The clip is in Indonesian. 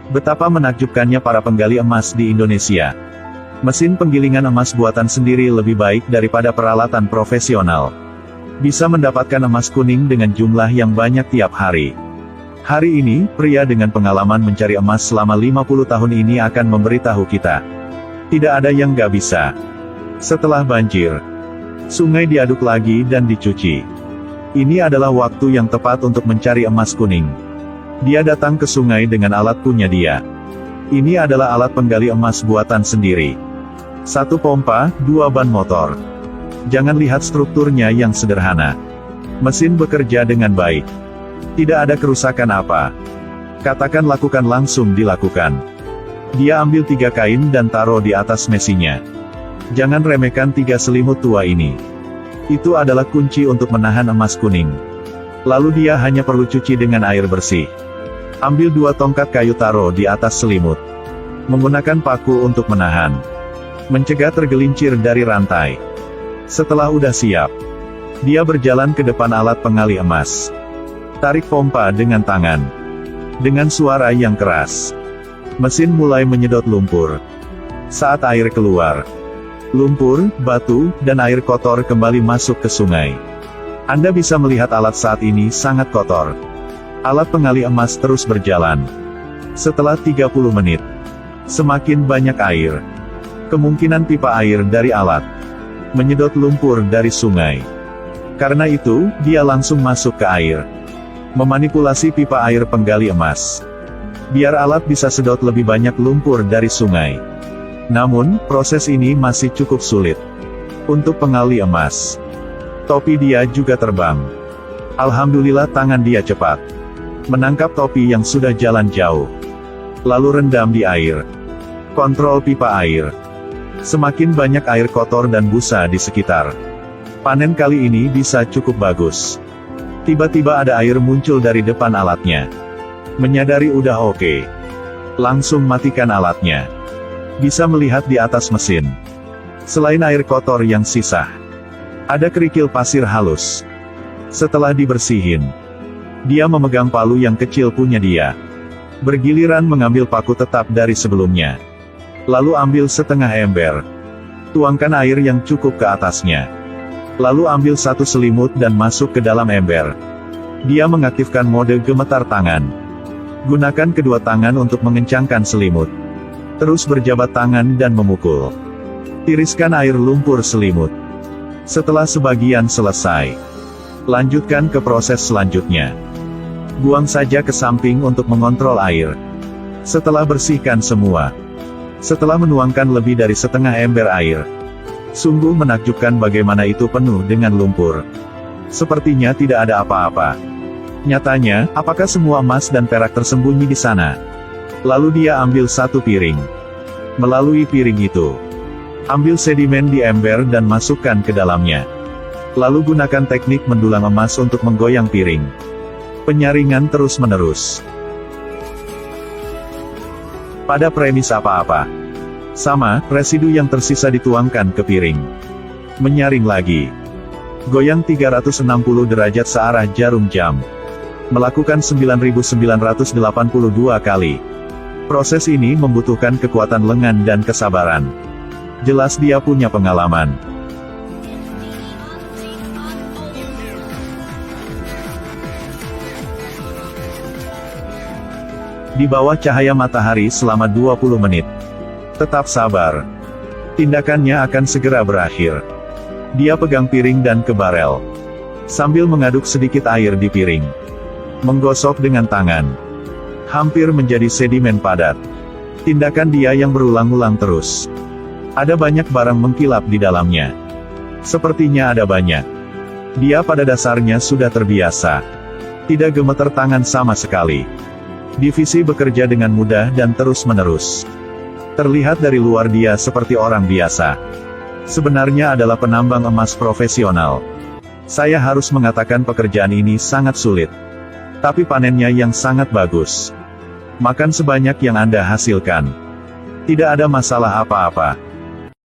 Betapa menakjubkannya para penggali emas di Indonesia. Mesin penggilingan emas buatan sendiri lebih baik daripada peralatan profesional. Bisa mendapatkan emas kuning dengan jumlah yang banyak tiap hari. Hari ini, pria dengan pengalaman mencari emas selama 50 tahun ini akan memberitahu kita. Tidak ada yang gak bisa. Setelah banjir, sungai diaduk lagi dan dicuci. Ini adalah waktu yang tepat untuk mencari emas kuning. Dia datang ke sungai dengan alat punya dia. Ini adalah alat penggali emas buatan sendiri. 1 pompa, 2 ban motor. Jangan lihat strukturnya yang sederhana. Mesin bekerja dengan baik. Tidak ada kerusakan apa. Katakan lakukan, langsung dilakukan. Dia ambil 3 kain dan taruh di atas mesinnya. Jangan remehkan 3 selimut tua ini. Itu adalah kunci untuk menahan emas kuning. Lalu dia hanya perlu cuci dengan air bersih. Ambil 2 tongkat kayu, taruh di atas selimut. Menggunakan paku untuk menahan. Mencegah tergelincir dari rantai. Setelah udah siap, dia berjalan ke depan alat pengali emas. Tarik pompa dengan tangan. Dengan suara yang keras, mesin mulai menyedot lumpur. Saat air keluar, lumpur, batu, dan air kotor kembali masuk ke sungai. Anda bisa melihat alat saat ini sangat kotor. Alat pengali emas terus berjalan. Setelah 30 menit, semakin banyak air. Kemungkinan pipa air dari alat menyedot lumpur dari sungai. Karena itu, dia langsung masuk ke air. Memanipulasi pipa air penggali emas. Biar alat bisa sedot lebih banyak lumpur dari sungai. Namun, proses ini masih cukup sulit. Untuk pengali emas, topi dia juga terbang. Alhamdulillah tangan dia cepat. Menangkap topi yang sudah jalan jauh. Lalu rendam di air. Kontrol pipa air. Semakin banyak air kotor dan busa di sekitar. Panen kali ini bisa cukup bagus. Tiba-tiba ada air muncul dari depan alatnya. Menyadari udah oke. Langsung matikan alatnya. Bisa melihat di atas mesin. Selain air kotor yang sisa, ada kerikil pasir halus. Setelah dibersihin, dia memegang palu yang kecil punya dia. Bergiliran mengambil paku tetap dari sebelumnya. Lalu ambil setengah ember. Tuangkan air yang cukup ke atasnya. Lalu ambil 1 selimut dan masuk ke dalam ember. Dia mengaktifkan mode gemetar tangan. Gunakan kedua tangan untuk mengencangkan selimut. Terus berjabat tangan dan memukul. Tiriskan air lumpur selimut. Setelah sebagian selesai, lanjutkan ke proses selanjutnya. Buang saja ke samping untuk mengontrol air. Setelah bersihkan semua. Setelah menuangkan lebih dari setengah ember air. Sungguh menakjubkan bagaimana itu penuh dengan lumpur. Sepertinya tidak ada apa-apa. Nyatanya, apakah semua emas dan perak tersembunyi di sana? Lalu dia ambil 1 piring. Melalui piring itu, ambil sedimen di ember dan masukkan ke dalamnya. Lalu gunakan teknik mendulang emas untuk menggoyang piring. Penyaringan terus-menerus. Pada premis apa-apa. Sama, residu yang tersisa dituangkan ke piring. Menyaring lagi. Goyang 360 derajat searah jarum jam. Melakukan 9.982 kali. Proses ini membutuhkan kekuatan lengan dan kesabaran. Jelas dia punya pengalaman. Di bawah cahaya matahari selama 20 menit. Tetap sabar. Tindakannya akan segera berakhir. Dia pegang piring dan ke barel. Sambil mengaduk sedikit air di piring. Menggosok dengan tangan. Hampir menjadi sedimen padat. Tindakan dia yang berulang-ulang terus. Ada banyak barang mengkilap di dalamnya. Sepertinya ada banyak. Dia pada dasarnya sudah terbiasa. Tidak gemeter tangan sama sekali. Divisi bekerja dengan mudah dan terus-menerus. Terlihat dari luar dia seperti orang biasa. Sebenarnya adalah penambang emas profesional. Saya harus mengatakan pekerjaan ini sangat sulit. Tapi panennya yang sangat bagus. Makan sebanyak yang Anda hasilkan. Tidak ada masalah apa-apa.